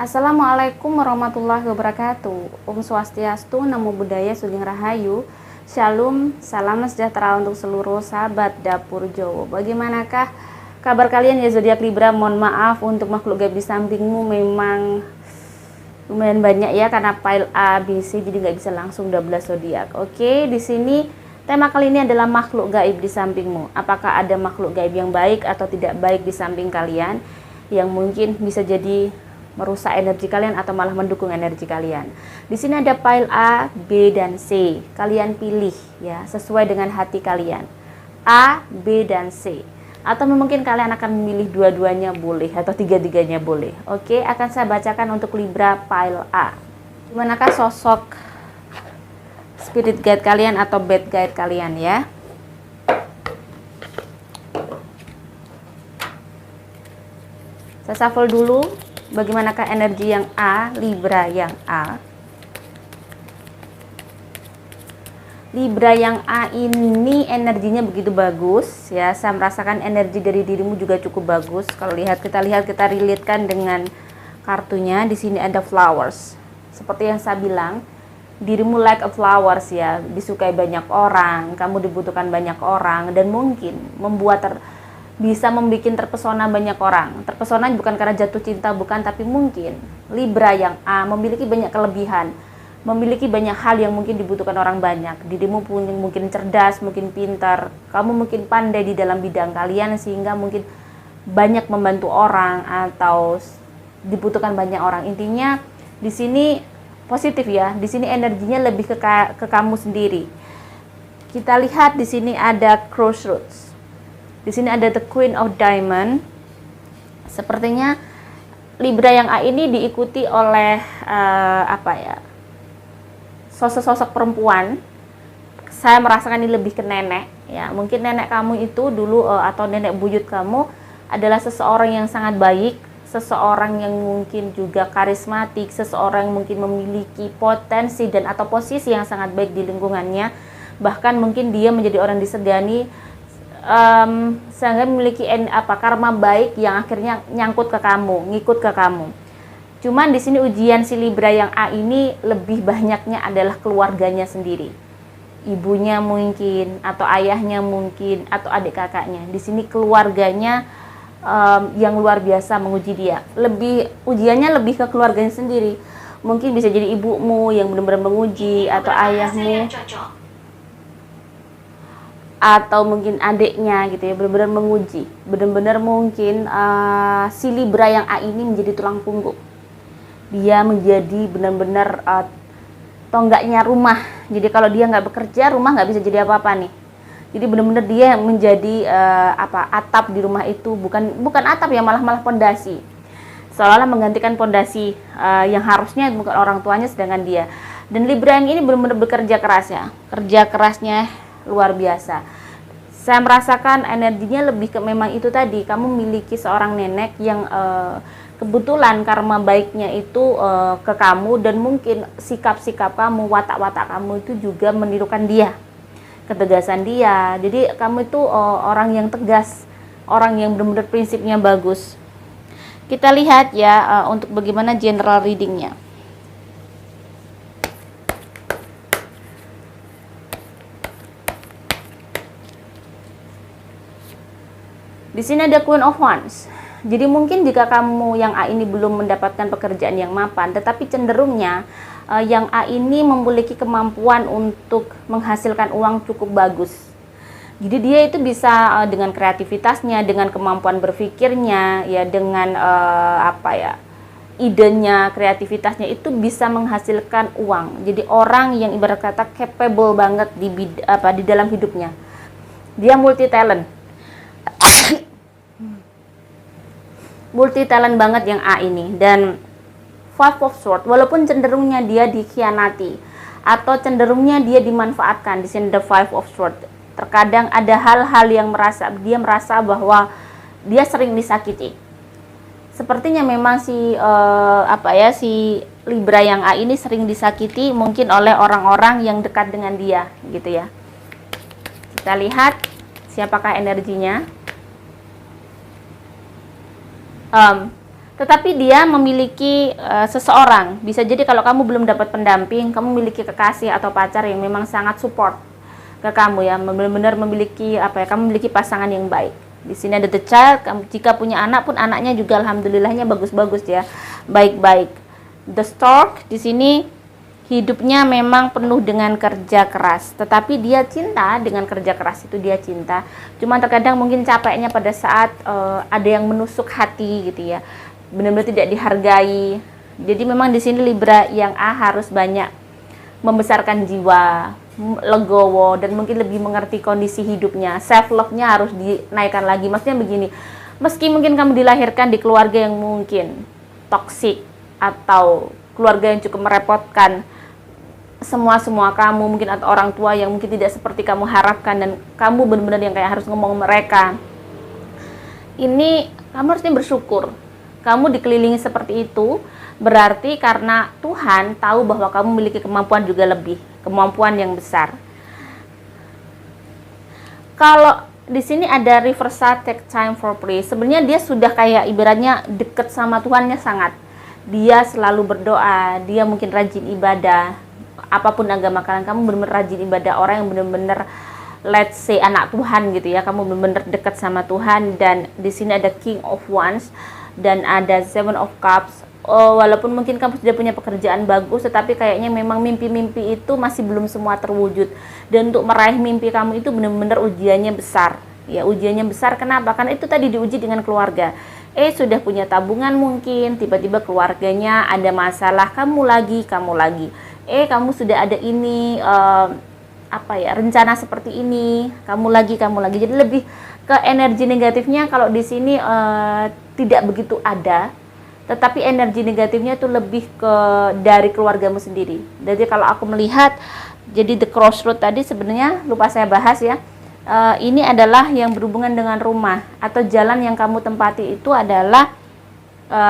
Assalamualaikum warahmatullahi wabarakatuh. Om Swastiastu, Namo Buddhaya, Sugeng Rahayu. Shalom, salam sejahtera untuk seluruh sahabat dapur Jowo. Bagaimanakah kabar kalian ya zodiak Libra? Mohon maaf untuk makhluk gaib di sampingmu memang lumayan banyak ya, karena pile A, B, C, jadi nggak bisa langsung 12 zodiak. Oke, di sini tema kali ini adalah makhluk gaib di sampingmu. Apakah ada makhluk gaib yang baik atau tidak baik di samping kalian yang mungkin bisa jadi merusak energi kalian atau malah mendukung energi kalian. Di sini ada pile A, B, dan C. Kalian pilih ya sesuai dengan hati kalian. A, B, dan C. Atau mungkin kalian akan memilih dua-duanya boleh atau tiga-tiganya boleh. Oke, akan saya bacakan untuk Libra pile A. Dimanakah sosok spirit guide kalian atau bad guide kalian ya? Saya shuffle dulu. Bagaimanakah energi yang A, Libra yang A? Libra yang A ini energinya begitu bagus ya. Saya merasakan energi dari dirimu juga cukup bagus. Kalau kita relate-kan dengan kartunya. Di sini ada flowers. Seperti yang saya bilang, dirimu like a flowers ya. Disukai banyak orang, kamu dibutuhkan banyak orang, dan mungkin bisa membuat terpesona banyak orang. Terpesona bukan karena jatuh cinta, bukan, tapi mungkin Libra yang A memiliki banyak kelebihan, memiliki banyak hal yang mungkin dibutuhkan orang banyak. Dirimu mungkin cerdas, mungkin pintar, kamu mungkin pandai di dalam bidang kalian sehingga mungkin banyak membantu orang atau dibutuhkan banyak orang. Intinya di sini positif ya. Di sini energinya lebih ke kamu sendiri. Kita lihat di sini ada Crossroads. Di sini ada the Queen of Diamond. Sepertinya Libra yang A ini diikuti oleh sosok-sosok perempuan. Saya merasakan ini lebih ke nenek ya. Mungkin nenek kamu itu dulu atau nenek buyut kamu adalah seseorang yang sangat baik, seseorang yang mungkin juga karismatik, seseorang yang mungkin memiliki potensi dan atau posisi yang sangat baik di lingkungannya. Bahkan mungkin dia menjadi orang disegani, sehingga memiliki karma baik yang akhirnya ngikut ke kamu. Cuman di sini ujian si Libra yang A ini lebih banyaknya adalah keluarganya sendiri. Ibunya mungkin, atau ayahnya mungkin, atau adik kakaknya. Di sini keluarganya yang luar biasa menguji dia. Ujiannya lebih ke keluarganya sendiri. Mungkin bisa jadi ibumu yang benar-benar menguji, atau ayahmu, atau mungkin adiknya gitu ya, benar-benar menguji. Benar-benar mungkin si Libra yang A ini menjadi tulang punggung. Dia menjadi benar-benar tonggaknya rumah. Jadi kalau dia nggak bekerja, rumah nggak bisa jadi apa-apa nih. Jadi benar-benar dia menjadi atap di rumah itu, bukan atap ya, malah pondasi. Seolah-olah menggantikan pondasi yang harusnya bukan orang tuanya, sedangkan dia. Dan Libra yang ini benar-benar bekerja kerasnya. Kerja kerasnya luar biasa. Saya merasakan energinya lebih ke memang itu tadi, kamu memiliki seorang nenek yang kebetulan karma baiknya itu ke kamu, dan mungkin sikap-sikap kamu, watak-watak kamu itu juga menirukan dia, ketegasan dia. Jadi kamu itu orang yang tegas, orang yang benar-benar prinsipnya bagus. Kita lihat ya untuk bagaimana general readingnya. Di sini ada Queen of Wands. Jadi mungkin jika kamu yang A ini belum mendapatkan pekerjaan yang mapan, tetapi cenderungnya yang A ini memiliki kemampuan untuk menghasilkan uang cukup bagus. Jadi dia itu bisa dengan kreativitasnya, dengan kemampuan berpikirnya, ya dengan idenya, kreativitasnya itu bisa menghasilkan uang. Jadi orang yang ibarat kata capable banget di dalam hidupnya. Dia multi talent banget yang A ini. Dan Five of Swords, walaupun cenderungnya dia dikhianati atau cenderungnya dia dimanfaatkan, di sini the Five of Swords. Terkadang ada hal-hal yang dia merasa bahwa dia sering disakiti. Sepertinya memang si Libra yang A ini sering disakiti mungkin oleh orang-orang yang dekat dengan dia gitu ya. Kita lihat siapakah energinya. tetapi dia memiliki seseorang. Bisa jadi kalau kamu belum dapat pendamping, kamu memiliki kekasih atau pacar yang memang sangat support ke kamu ya, benar-benar memiliki kamu memiliki pasangan yang baik. Di sini ada the child, jika punya anak pun anaknya juga alhamdulillahnya bagus-bagus ya, baik-baik. The stork di sini hidupnya memang penuh dengan kerja keras, tetapi dia cinta dengan kerja keras itu, dia cinta. Cuman terkadang mungkin capeknya pada saat ada yang menusuk hati gitu ya, benar-benar tidak dihargai. Jadi memang di sini Libra yang A harus banyak membesarkan jiwa, legowo, dan mungkin lebih mengerti kondisi hidupnya. Self love-nya harus dinaikkan lagi. Maksudnya begini, meski mungkin kamu dilahirkan di keluarga yang mungkin toksik atau keluarga yang cukup merepotkan semua kamu mungkin, atau orang tua yang mungkin tidak seperti kamu harapkan, dan kamu benar-benar yang kayak harus ngomong mereka, ini kamu harusnya bersyukur kamu dikelilingi seperti itu. Berarti karena Tuhan tahu bahwa kamu memiliki kemampuan juga lebih, kemampuan yang besar. Kalau di sini ada reversa take time for prayer, sebenarnya dia sudah kayak ibaratnya deket sama Tuhannya sangat. Dia selalu berdoa, dia mungkin rajin ibadah. Apapun agama kalian, kamu benar-benar rajin ibadah, orang yang benar-benar let's say anak Tuhan gitu ya, kamu benar-benar dekat sama Tuhan. Dan di sini ada King of Wands dan ada Seven of Cups. Walaupun mungkin kamu sudah punya pekerjaan bagus, tetapi kayaknya memang mimpi-mimpi itu masih belum semua terwujud. Dan untuk meraih mimpi kamu itu benar-benar ujiannya besar. Ya, ujiannya besar kenapa? Karena itu tadi diuji dengan keluarga. Sudah punya tabungan mungkin, tiba-tiba keluarganya ada masalah, kamu lagi. Kamu sudah ada ini rencana seperti ini, kamu lagi. Jadi lebih ke energi negatifnya kalau di sini tidak begitu ada, tetapi energi negatifnya itu lebih ke dari keluargamu sendiri. Jadi kalau aku melihat, jadi the crossroad tadi sebenarnya lupa saya bahas ya. Ini adalah yang berhubungan dengan rumah atau jalan yang kamu tempati itu adalah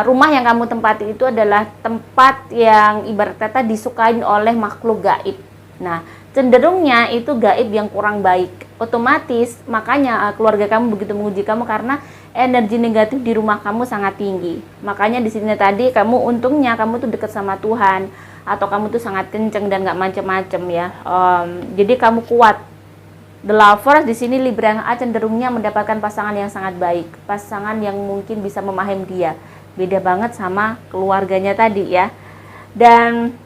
rumah yang kamu tempati itu adalah tempat yang ibarat kata disukain oleh makhluk gaib. Nah, cenderungnya itu gaib yang kurang baik. Otomatis makanya keluarga kamu begitu menguji kamu karena energi negatif di rumah kamu sangat tinggi. Makanya di sini tadi kamu untungnya kamu tuh dekat sama Tuhan, atau kamu tuh sangat kenceng dan nggak macem-macem ya. Jadi kamu kuat. The Lovers di sini Libra yang A cenderungnya mendapatkan pasangan yang sangat baik, pasangan yang mungkin bisa memahami dia. Beda banget sama keluarganya tadi ya. Dan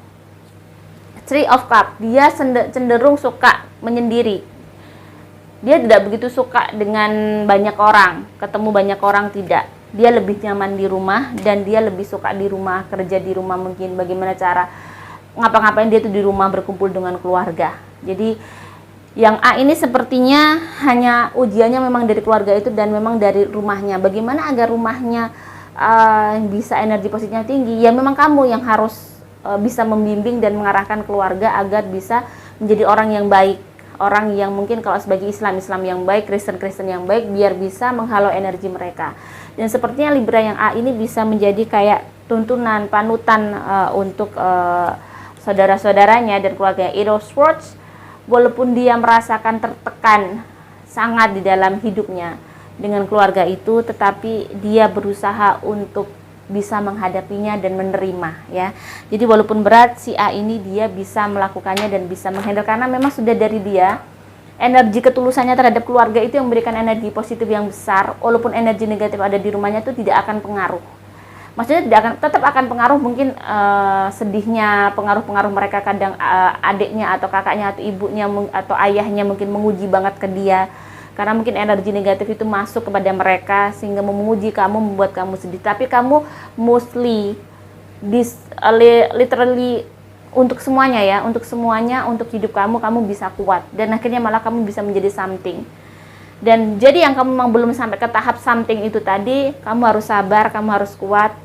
Three of Cups, dia cenderung suka menyendiri. Dia tidak begitu suka dengan banyak orang, ketemu banyak orang tidak. Dia lebih nyaman di rumah dan dia lebih suka di rumah, kerja di rumah mungkin. Bagaimana cara ngapa-ngapain dia tuh di rumah berkumpul dengan keluarga. Jadi yang A ini sepertinya hanya ujiannya memang dari keluarga itu dan memang dari rumahnya. Bagaimana agar rumahnya bisa energi positifnya tinggi? Ya memang kamu yang harus bisa membimbing dan mengarahkan keluarga agar bisa menjadi orang yang baik, orang yang mungkin kalau sebagai Islam yang baik, Kristen yang baik, biar bisa menghalau energi mereka. Dan sepertinya Libra yang A ini bisa menjadi kayak tuntunan, panutan untuk saudara-saudaranya dan keluarga. Eight of Swords, walaupun dia merasakan tertekan sangat di dalam hidupnya dengan keluarga itu, tetapi dia berusaha untuk bisa menghadapinya dan menerima ya. Jadi walaupun berat, si A ini dia bisa melakukannya dan bisa menghandle karena memang sudah dari dia energi ketulusannya terhadap keluarga itu yang memberikan energi positif yang besar. Walaupun energi negatif ada di rumahnya itu tidak akan pengaruh. Maksudnya tetap akan pengaruh mungkin sedihnya, pengaruh mereka kadang adiknya atau kakaknya atau ibunya atau ayahnya mungkin menguji banget ke dia. Karena mungkin energi negatif itu masuk kepada mereka sehingga menguji kamu, membuat kamu sedih. Tapi kamu mostly literally untuk semuanya ya, untuk hidup kamu bisa kuat dan akhirnya malah kamu bisa menjadi something. Dan jadi yang kamu memang belum sampai ke tahap something itu tadi, kamu harus sabar, kamu harus kuat.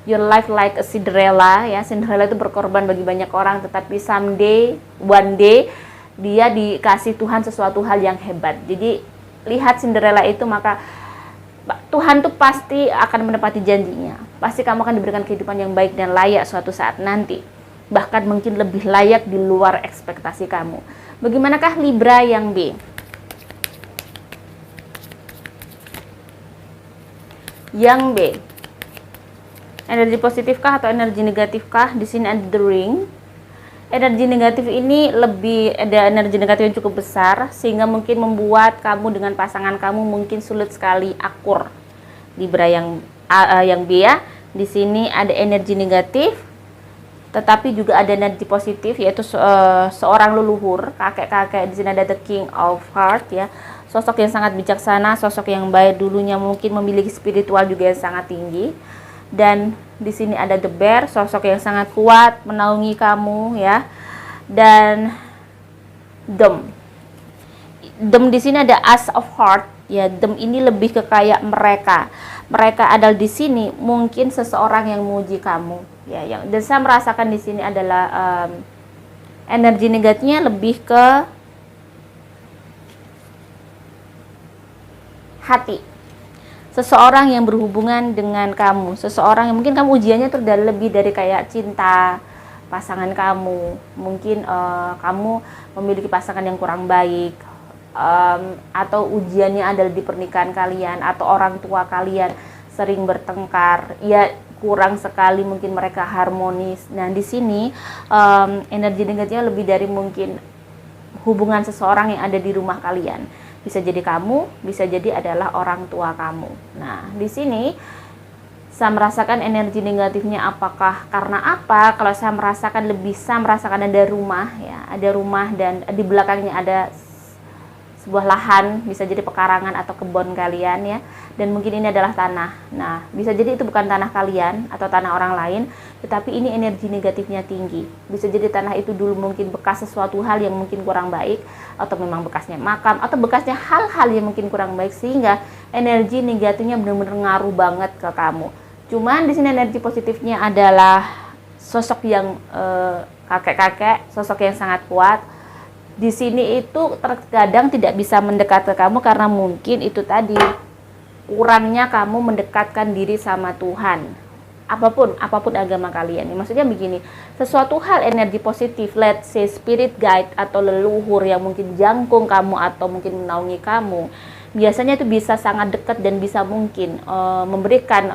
Your life like a Cinderella ya. Cinderella itu berkorban bagi banyak orang, tetapi one day dia dikasih Tuhan sesuatu hal yang hebat. Jadi lihat Cinderella itu, maka Tuhan tuh pasti akan menepati janjinya. Pasti kamu akan diberikan kehidupan yang baik dan layak suatu saat nanti. Bahkan mungkin lebih layak di luar ekspektasi kamu. Bagaimanakah Libra yang B? Yang B. Energi positifkah atau energi negatifkah? Di sini ada the ring. Energi negatif ini ada energi negatif yang cukup besar, sehingga mungkin membuat kamu dengan pasangan kamu mungkin sulit sekali akur. Libra yang B ya. Di sini ada energi negatif, tetapi juga ada energi positif, yaitu seorang leluhur, kakek-kakek. Di sini ada the King of Heart ya. Sosok yang sangat bijaksana, sosok yang baik, dulunya mungkin memiliki spiritual juga yang sangat tinggi. Dan di sini ada the Bear, sosok yang sangat kuat menaungi kamu ya. Dan Dem di sini ada Ace of Heart ya. Dem ini lebih ke kayak mereka adalah di sini mungkin seseorang yang memuji kamu ya. Dan saya merasakan di sini adalah energi negatifnya lebih ke hati. Seseorang yang berhubungan dengan kamu, seseorang yang mungkin kamu ujiannya itu lebih dari kayak cinta pasangan kamu. Mungkin kamu memiliki pasangan yang kurang baik, atau ujiannya adalah di pernikahan kalian, atau orang tua kalian sering bertengkar ya, kurang sekali mungkin mereka harmonis. Nah di sini energi negatifnya lebih dari mungkin hubungan seseorang yang ada di rumah kalian. Bisa jadi kamu, bisa jadi adalah orang tua kamu. Nah, di sini saya merasakan energi negatifnya apakah karena apa? Kalau saya merasakan ada rumah ya, ada rumah dan di belakangnya ada sebuah lahan, bisa jadi pekarangan atau kebun kalian ya. Dan mungkin ini adalah tanah. Nah, bisa jadi itu bukan tanah kalian atau tanah orang lain, tetapi ini energi negatifnya tinggi. Bisa jadi tanah itu dulu mungkin bekas sesuatu hal yang mungkin kurang baik, atau memang bekasnya makam, atau bekasnya hal-hal yang mungkin kurang baik, sehingga energi negatifnya benar-benar ngaruh banget ke kamu. Cuman di sini energi positifnya adalah sosok yang kakek-kakek, sosok yang sangat kuat. Di sini itu terkadang tidak bisa mendekat ke kamu karena mungkin itu tadi kurangnya kamu mendekatkan diri sama Tuhan. Apapun agama kalian. Maksudnya begini, sesuatu hal energi positif, let's say spirit guide atau leluhur yang mungkin jangkung kamu atau mungkin menaungi kamu, biasanya itu bisa sangat dekat dan bisa mungkin memberikan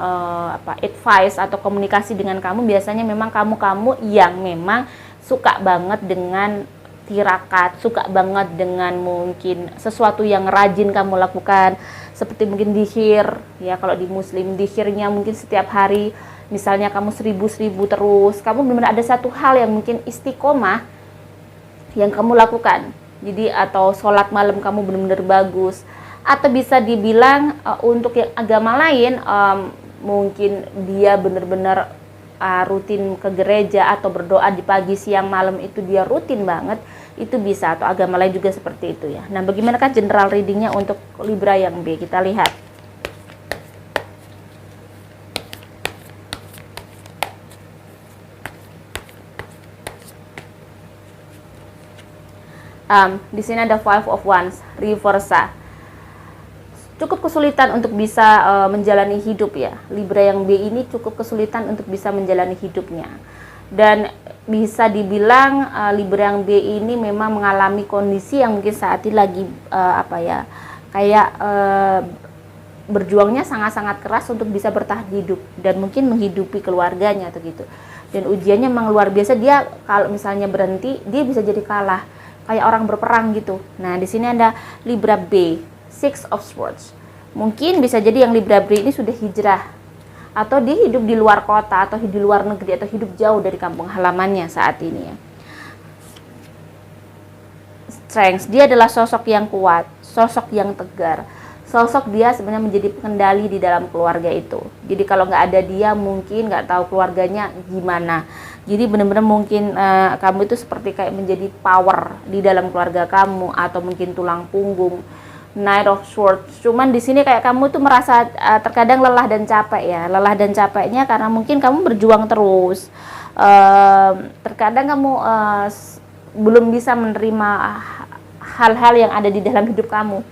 advice atau komunikasi dengan kamu. Biasanya memang kamu yang memang suka banget dengan tirakat, suka banget dengan mungkin sesuatu yang rajin kamu lakukan, seperti mungkin dihir ya. Kalau di muslim dihirnya mungkin setiap hari, misalnya kamu 1000 terus, kamu benar-benar ada satu hal yang mungkin istiqomah yang kamu lakukan. Jadi atau sholat malam kamu benar-benar bagus, atau bisa dibilang untuk yang agama lain mungkin dia benar-benar rutin ke gereja atau berdoa di pagi, siang, malam, itu dia rutin banget, itu bisa. Atau agama lain juga seperti itu ya. Nah, bagaimanakah general readingnya untuk Libra yang B? Kita lihat. Di sini ada Five of Wands, reversa. Cukup kesulitan untuk bisa menjalani hidup ya. Libra yang B ini cukup kesulitan untuk bisa menjalani hidupnya. Dan bisa dibilang Libra yang B ini memang mengalami kondisi yang mungkin saat ini lagi berjuangnya sangat-sangat keras untuk bisa bertahan hidup dan mungkin menghidupi keluarganya atau gitu. Dan ujiannya memang luar biasa. Dia kalau misalnya berhenti, dia bisa jadi kalah, kayak orang berperang gitu. Nah, di sini ada Libra B, Six of Swords. Mungkin bisa jadi yang Libra B ini sudah hijrah, atau dia hidup di luar kota, atau di luar negeri, atau hidup jauh dari kampung halamannya saat ini ya. Strength, dia adalah sosok yang kuat, sosok yang tegar, sosok dia sebenarnya menjadi pengendali di dalam keluarga itu. Jadi kalau nggak ada dia, mungkin nggak tahu keluarganya gimana. Jadi benar-benar mungkin kamu itu seperti kayak menjadi power di dalam keluarga kamu, atau mungkin tulang punggung. Knight of Swords. Cuman di sini kayak kamu tuh merasa terkadang lelah dan capek ya. Lelah dan capeknya karena mungkin kamu berjuang terus. Terkadang kamu belum bisa menerima hal-hal yang ada di dalam hidup kamu.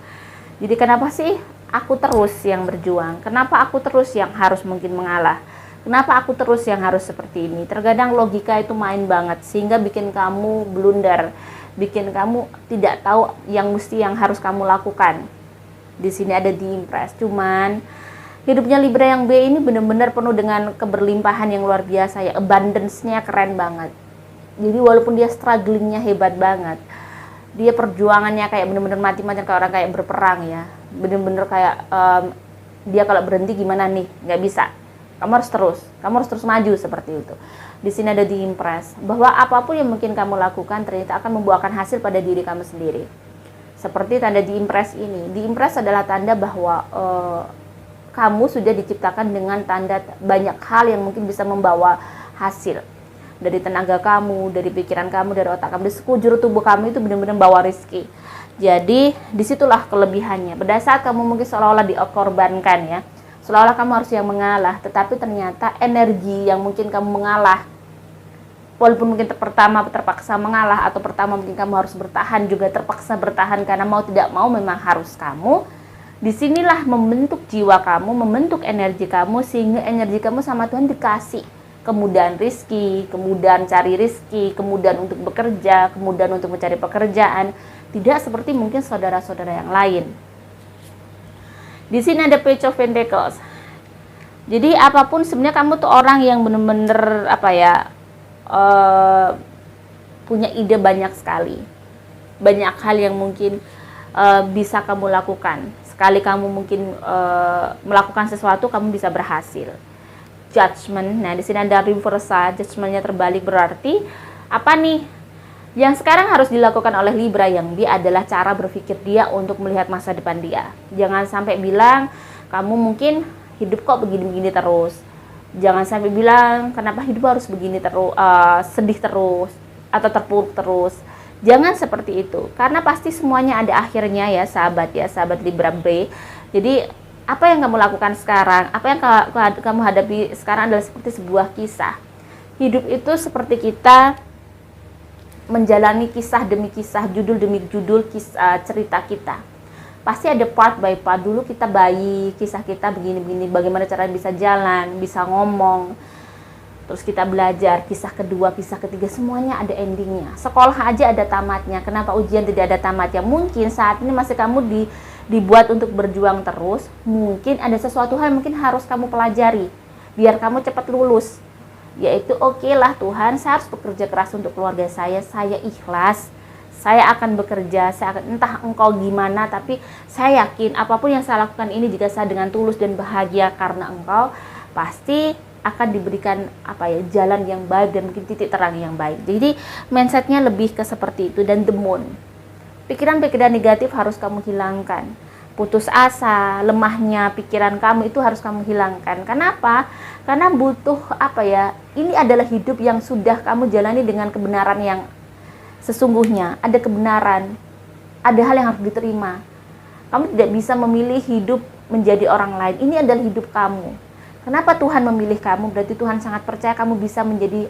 Jadi kenapa sih aku terus yang berjuang? Kenapa aku terus yang harus mungkin mengalah? Kenapa aku terus yang harus seperti ini? Terkadang logika itu main banget sehingga bikin kamu blunder, bikin kamu tidak tahu yang harus kamu lakukan. Di sini ada di Empress. Cuman Hidupnya Libra yang B ini benar-benar penuh dengan keberlimpahan yang luar biasa ya, abundance-nya keren banget. Jadi walaupun dia strugglingnya hebat banget, dia perjuangannya kayak bener-bener mati-matian, kayak orang kayak berperang ya, bener-bener kayak dia kalau berhenti gimana nih, nggak bisa, kamu harus terus maju seperti itu. Di sini ada di Empress, bahwa apapun yang mungkin kamu lakukan ternyata akan membuahkan hasil pada diri kamu sendiri. Seperti tanda di Empress ini, di Empress adalah tanda bahwa kamu sudah diciptakan dengan tanda banyak hal yang mungkin bisa membawa hasil. Dari tenaga kamu, dari pikiran kamu, dari otak kamu, di sekujur tubuh kamu itu benar-benar bawa rezeki. Jadi disitulah kelebihannya. Pada saat kamu mungkin seolah-olah dikorbankan ya, seolah-olah kamu harus yang mengalah, tetapi ternyata energi yang mungkin kamu mengalah, walaupun mungkin pertama terpaksa mengalah, atau pertama mungkin kamu harus bertahan juga terpaksa bertahan karena mau tidak mau memang harus kamu. Disinilah membentuk jiwa kamu, membentuk energi kamu, sehingga energi kamu sama Tuhan dikasih kemudahan rizki, kemudahan cari rizki, kemudahan untuk bekerja, kemudahan untuk mencari pekerjaan. Tidak seperti mungkin saudara-saudara yang lain. Di sini ada Page of Pentacles. Jadi apapun sebenarnya kamu tuh orang yang bener-bener punya ide banyak sekali. Banyak hal yang mungkin bisa kamu lakukan. Sekali kamu mungkin melakukan sesuatu, kamu bisa berhasil. Judgment. Nah, di sini ada reversal, judgmentnya terbalik, berarti apa nih? Yang sekarang harus dilakukan oleh Libra yang dia adalah cara berpikir dia untuk melihat masa depan dia. Jangan sampai bilang kamu mungkin hidup kok begini-begini terus. Jangan sampai bilang kenapa hidup harus begini terus, sedih terus atau terpuruk terus. Jangan seperti itu, karena pasti semuanya ada akhirnya ya sahabat Libra B. Jadi apa yang kamu lakukan sekarang, apa yang kamu hadapi sekarang adalah seperti sebuah kisah. Hidup itu seperti kita menjalani kisah demi kisah, judul demi judul cerita kita. Pasti ada part by part. Dulu kita bayi, kisah kita begini-begini, bagaimana cara bisa jalan, bisa ngomong. Terus kita belajar, kisah kedua, kisah ketiga, semuanya ada endingnya. Sekolah aja ada tamatnya, kenapa ujian tidak ada tamatnya? Mungkin saat ini masih kamu dibuat untuk berjuang terus. Mungkin ada sesuatu hal mungkin harus kamu pelajari, biar kamu cepat lulus. Yaitu oke lah Tuhan, saya harus bekerja keras untuk keluarga saya ikhlas. Saya akan bekerja, entah engkau gimana, tapi saya yakin apapun yang saya lakukan ini jika saya dengan tulus dan bahagia karena engkau, pasti akan diberikan jalan yang baik dan mungkin titik terang yang baik. Jadi mindsetnya lebih ke seperti itu. Dan the moon, pikiran-pikiran negatif harus kamu hilangkan. Putus asa, lemahnya pikiran kamu itu harus kamu hilangkan. Kenapa? Karena butuh ini adalah hidup yang sudah kamu jalani dengan kebenaran yang sesungguhnya. Ada kebenaran, ada hal yang harus diterima. Kamu tidak bisa memilih hidup menjadi orang lain. Ini adalah hidup kamu. Kenapa Tuhan memilih kamu? Berarti Tuhan sangat percaya kamu bisa menjadi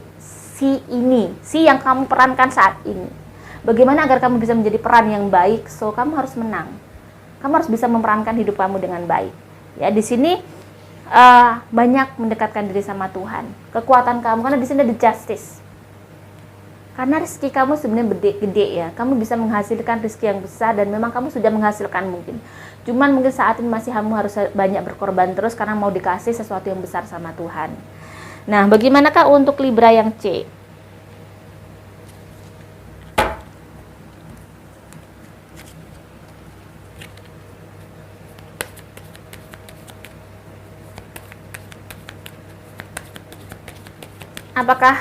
si yang kamu perankan saat ini. Bagaimana agar kamu bisa menjadi peran yang baik? So, kamu harus menang. Kamu harus bisa memerankan hidup kamu dengan baik. Ya, di sini banyak mendekatkan diri sama Tuhan. Kekuatan kamu, karena di sini ada justice. Karena rezeki kamu sebenarnya gede ya. Kamu bisa menghasilkan rezeki yang besar dan memang kamu sudah menghasilkan mungkin. Cuman mungkin saat ini masih kamu harus banyak berkorban terus karena mau dikasih sesuatu yang besar sama Tuhan. Nah, bagaimanakah untuk Libra yang C? Apakah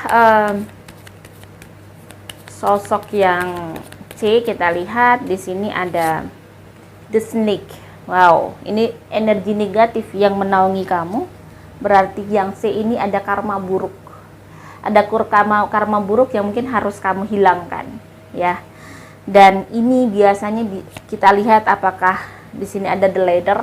sosok yang C? Kita lihat di sini ada The Snake. Wow, ini energi negatif yang menaungi kamu. Berarti yang C ini ada karma buruk. Ada karma buruk yang mungkin harus kamu hilangkan, ya. Dan ini biasanya kita lihat apakah di sini ada The Ladder.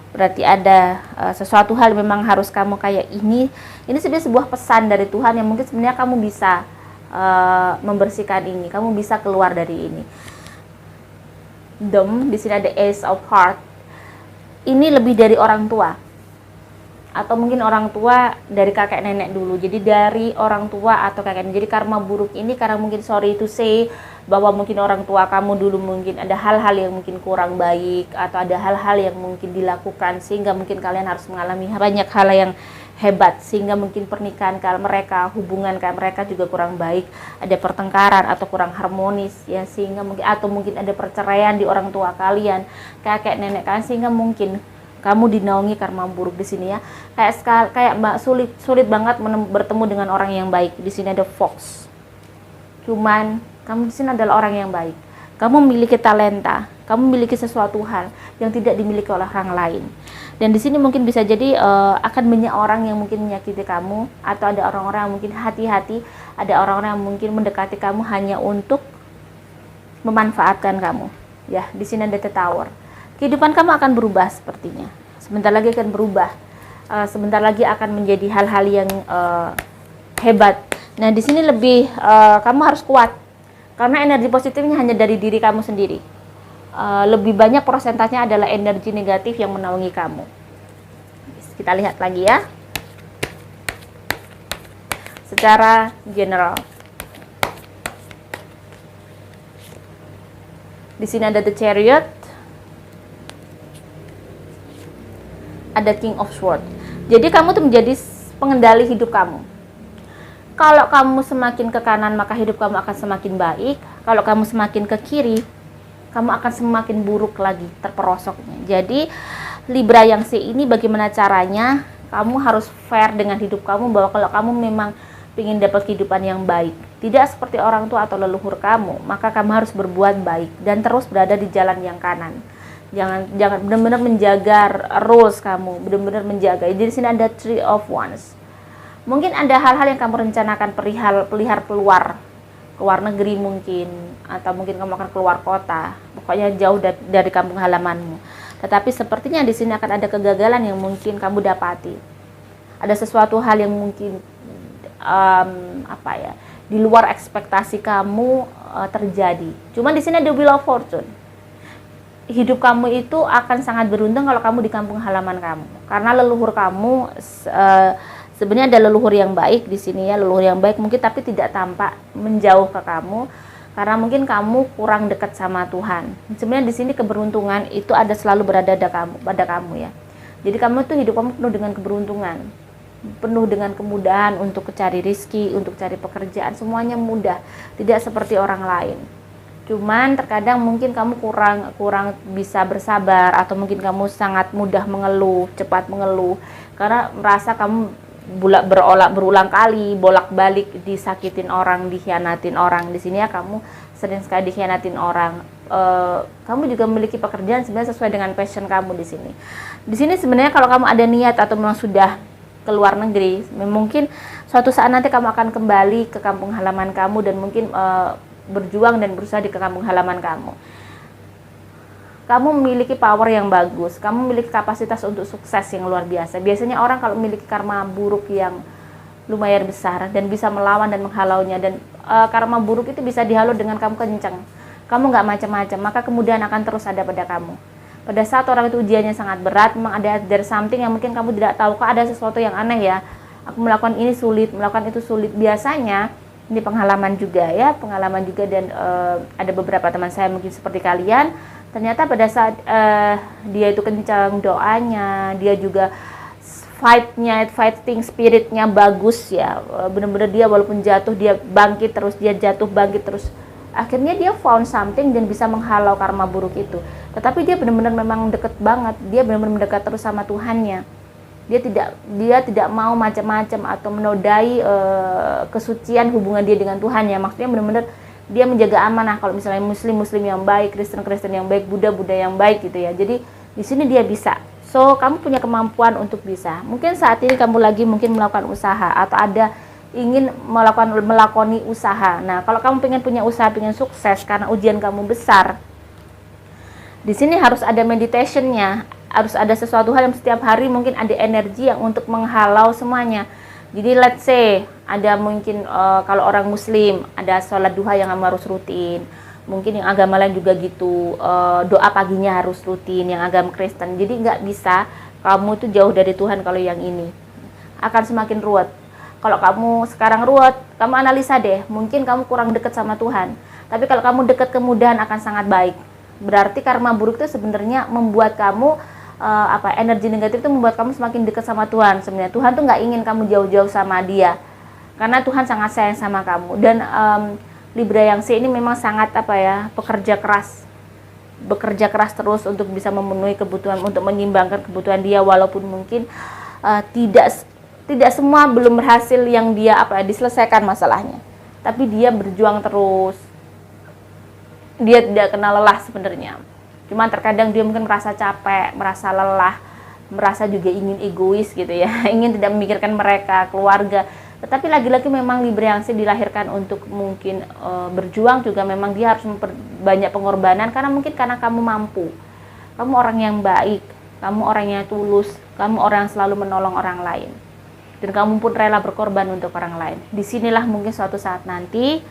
Berarti ada sesuatu hal memang harus kamu kayak ini. Ini sebenarnya sebuah pesan dari Tuhan yang mungkin sebenarnya kamu bisa membersihkan ini. Kamu bisa keluar dari ini. Di sini ada Ace of Heart. Ini lebih dari orang tua. atau mungkin orang tua dari kakek nenek dulu. Jadi dari orang tua atau kakek nenek. Jadi karma buruk ini karena mungkin sorry to say bahwa mungkin orang tua kamu dulu mungkin ada hal-hal yang mungkin kurang baik atau ada hal-hal yang mungkin dilakukan sehingga mungkin kalian harus mengalami banyak hal yang hebat sehingga mungkin pernikahan kalian mereka, hubungan kalian mereka juga kurang baik, ada pertengkaran atau kurang harmonis ya, sehingga mungkin atau mungkin ada perceraian di orang tua kalian, kakek nenek kalian, sehingga mungkin kamu dinaungi karma buruk di sini ya. Kayak sulit banget bertemu dengan orang yang baik. Di sini ada fox. Cuman kamu di sini adalah orang yang baik. Kamu memiliki talenta, kamu memiliki sesuatu hal yang tidak dimiliki oleh orang lain. Dan di sini mungkin bisa jadi akan banyak orang yang mungkin menyakiti kamu, atau ada orang-orang yang mungkin hati-hati, ada orang-orang yang mungkin mendekati kamu hanya untuk memanfaatkan kamu. Ya, di sini ada The Tower. Kehidupan kamu akan berubah sepertinya. Sebentar lagi akan berubah. Sebentar lagi akan menjadi hal-hal yang hebat. Nah, di sini lebih kamu harus kuat. Karena energi positifnya hanya dari diri kamu sendiri. Lebih banyak persentasenya adalah energi negatif yang menaungi kamu. Kita lihat lagi ya. Secara general. Di sini ada The Chariot. Ada King of Swords. Jadi kamu tuh menjadi pengendali hidup kamu. Kalau kamu semakin ke kanan, maka hidup kamu akan semakin baik. Kalau kamu semakin ke kiri, kamu akan semakin buruk lagi, terperosoknya. Jadi Libra yang C ini bagaimana caranya? Kamu harus fair dengan hidup kamu, bahwa kalau kamu memang ingin dapat kehidupan yang baik, tidak seperti orang tua atau leluhur kamu, maka kamu harus berbuat baik dan terus berada di jalan yang kanan. Jangan benar-benar menjaga rules kamu, benar-benar menjaga. Jadi di sini ada Three of Wands. Mungkin ada hal-hal yang kamu rencanakan pelihar keluar negeri mungkin, atau mungkin kamu akan keluar kota, pokoknya jauh dari kampung halamanmu. Tetapi sepertinya di sini akan ada kegagalan yang mungkin kamu dapati. Ada sesuatu hal yang mungkin di luar ekspektasi kamu terjadi. Cuman di sini ada Wheel of Fortune. Hidup kamu itu akan sangat beruntung kalau kamu di kampung halaman kamu, karena leluhur kamu sebenarnya ada leluhur yang baik di sini ya, leluhur yang baik mungkin tapi tidak tampak menjauh ke kamu karena mungkin kamu kurang dekat sama Tuhan. Sebenarnya di sini keberuntungan itu ada selalu berada pada kamu ya. Jadi kamu tuh hidup kamu penuh dengan keberuntungan, penuh dengan kemudahan untuk cari rezeki, untuk cari pekerjaan, semuanya mudah, tidak seperti orang lain. Cuman terkadang mungkin kamu kurang bisa bersabar, atau mungkin kamu sangat mudah mengeluh, cepat mengeluh karena merasa kamu berulang kali bolak-balik disakitin orang, dikhianatin orang. Di sini ya kamu sering sekali dikhianatin orang. Kamu juga memiliki pekerjaan sebenarnya sesuai dengan passion kamu di sini. Di sini sebenarnya kalau kamu ada niat atau memang sudah ke luar negeri, mungkin suatu saat nanti kamu akan kembali ke kampung halaman kamu dan mungkin berjuang dan berusaha di kampung halaman kamu. Kamu memiliki power yang bagus, kamu memiliki kapasitas untuk sukses yang luar biasa. Biasanya orang kalau memiliki karma buruk yang lumayan besar dan bisa melawan dan menghalaunya, dan karma buruk itu bisa dihalau dengan kamu kenceng, kamu nggak macam-macam, maka kemudian akan terus ada pada kamu. Pada saat orang itu ujiannya sangat berat, memang ada there something yang mungkin kamu tidak tahu, kok ada sesuatu yang aneh ya, aku melakukan ini sulit, melakukan itu sulit. Biasanya ini pengalaman juga ya, dan ada beberapa teman saya mungkin seperti kalian, ternyata pada saat dia itu kencang doanya, dia juga fighting spiritnya bagus ya, benar-benar dia walaupun jatuh dia bangkit terus, dia jatuh bangkit terus, akhirnya dia found something dan bisa menghalau karma buruk itu. Tetapi dia benar-benar memang deket banget, dia benar-benar mendekat terus sama Tuhannya. Dia tidak mau macam-macam atau menodai kesucian hubungan dia dengan Tuhan ya. Maksudnya benar-benar dia menjaga amanah. Kalau misalnya muslim yang baik, Kristen yang baik, Buddha yang baik gitu ya. Jadi di sini dia bisa. So kamu punya kemampuan untuk bisa. Mungkin saat ini kamu lagi mungkin melakukan usaha atau ada ingin melakoni usaha. Nah kalau kamu pengen punya usaha, pengen sukses karena ujian kamu besar, di sini harus ada meditationnya, harus ada sesuatu hal yang setiap hari mungkin ada energi yang untuk menghalau semuanya. Jadi let's say ada mungkin kalau orang muslim ada sholat duha yang kamu harus rutin, Mungkin yang agama lain juga gitu, doa paginya harus rutin, yang agama Kristen. Jadi nggak bisa kamu tuh jauh dari Tuhan kalau yang ini. Akan semakin ruwet. Kalau kamu sekarang ruwet, kamu analisa deh, mungkin kamu kurang dekat sama Tuhan. Tapi kalau kamu dekat kemudahan akan sangat baik. Berarti karma buruk itu sebenarnya membuat kamu energi negatif itu membuat kamu semakin dekat sama Tuhan. Sebenarnya Tuhan tuh nggak ingin kamu jauh-jauh sama Dia. Karena Tuhan sangat sayang sama kamu. Dan Libra yang C ini memang sangat pekerja keras. Bekerja keras terus untuk bisa memenuhi kebutuhan, untuk menyimbangkan kebutuhan dia, walaupun mungkin tidak semua belum berhasil yang dia diselesaikan masalahnya. Tapi dia berjuang terus. Dia tidak kenal lelah sebenarnya. Cuma terkadang dia mungkin merasa capek, merasa lelah, merasa juga ingin egois gitu ya, ingin tidak memikirkan mereka, keluarga. Tetapi lagi-lagi memang Libra yang dilahirkan untuk mungkin berjuang juga, memang dia harus banyak pengorbanan karena kamu mampu. Kamu orang yang baik, kamu orang yang tulus, kamu orang yang selalu menolong orang lain. Dan kamu pun rela berkorban untuk orang lain. Disinilah mungkin suatu saat nanti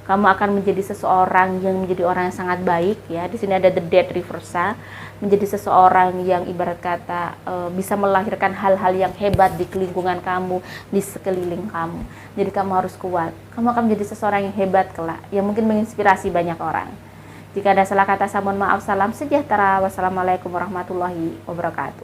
kamu akan menjadi seseorang yang menjadi orang yang sangat baik ya. Di sini ada the death reversal, menjadi seseorang yang ibarat kata bisa melahirkan hal-hal yang hebat di lingkungan kamu, di sekeliling kamu. Jadi kamu harus kuat. Kamu akan menjadi seseorang yang hebat kelak, yang mungkin menginspirasi banyak orang. Jika ada salah kata, saya mohon maaf. Salam sejahtera. Wassalamualaikum warahmatullahi wabarakatuh.